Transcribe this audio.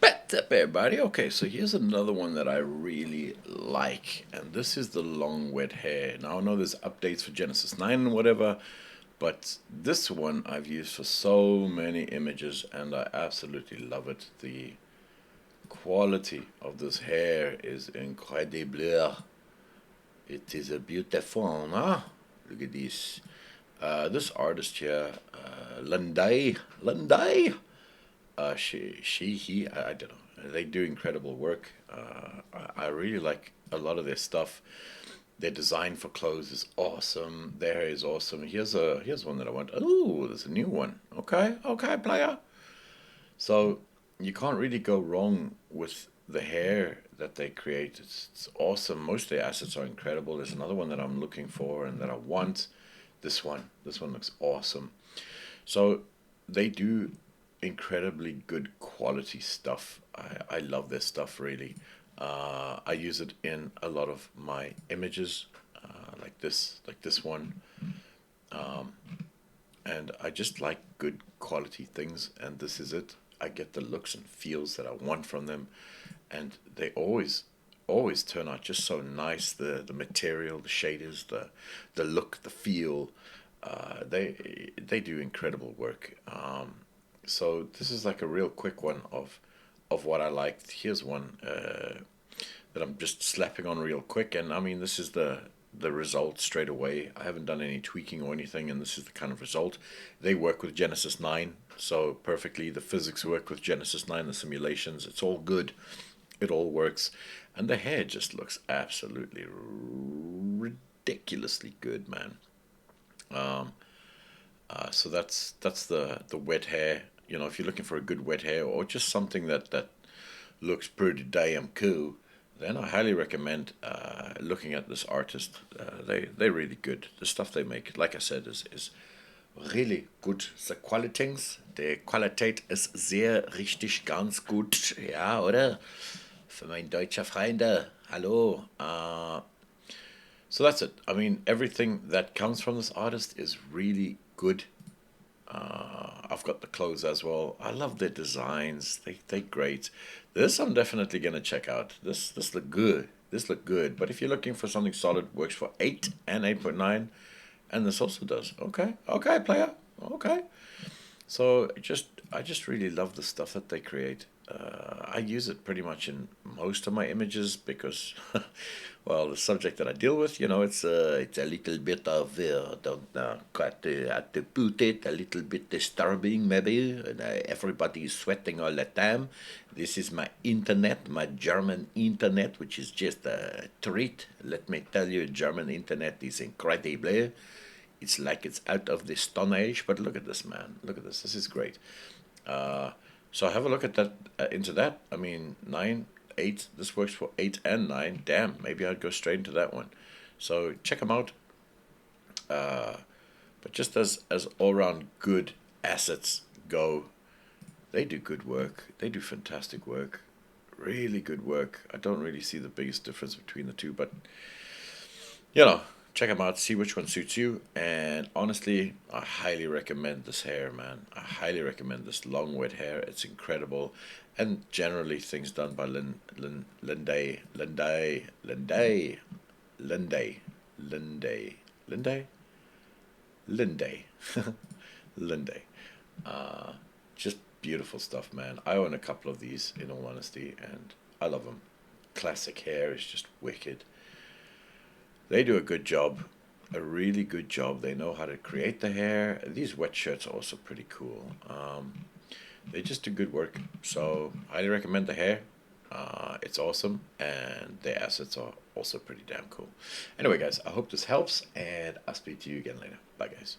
What's up, everybody? Okay, so here's another one that I really like, and this is the long wet hair. Now I know there's updates for Genesis 9 and whatever, but this one I've used for so many images, and I absolutely love it. The quality of this hair is incredible. It is a beautiful, huh? Look at this. This artist here, Lunday. I don't know. They do incredible work. I really like a lot of their stuff. Their design for clothes is awesome. Their hair is awesome. Here's one that I want. Oh, there's a new one. Okay, okay, player. So you can't really go wrong with the hair that they create. It's awesome. Most of their assets are incredible. There's another one that I'm looking for and that I want. This one. This one looks awesome. So they do incredibly good quality stuff. I love their stuff really. I use it in a lot of my images, like this one, and I just like good quality things. And this is it. I get the looks and feels that I want from them, and they always turn out just so nice. The material, the shaders, the look, the feel. They do incredible work. So this is like a real quick one of what I liked. Here's one that I'm just slapping on real quick, and I mean this is the result straight away. I haven't done any tweaking or anything, and this is the kind of result. They work with Genesis 9, so perfectly. The physics work with Genesis 9, the simulations. It's all good. It all works, and the hair just looks absolutely ridiculously good, man. So that's the wet hair. You know, if you're looking for a good wet hair or just something that looks pretty damn cool, then I highly recommend looking at this artist. They're really good. The stuff they make, like I said, is really good. Die Qualität ist sehr richtig ganz gut. Ja, oder? Für meine deutsche Freunde. Hallo. So that's it. I mean, everything that comes from this artist is really good. I've got the clothes as well. I love their designs. They're great. This I'm definitely gonna check out. This look good. This look good. But if you're looking for something solid, works for 8 and 8.9, and this also does. Okay, okay, player. Okay. So I just really love the stuff that they create. I use it pretty much in most of my images because, well, the subject that I deal with, you know, it's a little bit of don't quite have to put it a little bit disturbing maybe. And, everybody is sweating all the time. This is my internet, my German internet, which is just a treat. Let me tell you, German internet is incredible. It's like it's out of the Stone Age, but look at this, man. Look at this. This is great. Uh, so have a look at that into that. I mean, 9, 8. This works for 8 and 9. Damn, maybe I'd go straight into that one. So check them out. But just as all round good assets go, they do good work. They do fantastic work. Really good work. I don't really see the biggest difference between the two, but you know, check them out, see which one suits you. And honestly, I highly recommend this hair, man. I highly recommend this long wet hair. It's incredible. And generally, things done by Linday, Linday, Linday, Linday, Linday. Uh, just beautiful stuff, man. I own a couple of these, in all honesty, and I love them. Classic hair is just wicked. They do a good job, a really good job. They know how to create the hair. These wet shirts are also pretty cool. They just do good work. So, highly recommend the hair. It's awesome, and their assets are also pretty damn cool. Anyway, guys, I hope this helps, and I'll speak to you again later. Bye, guys.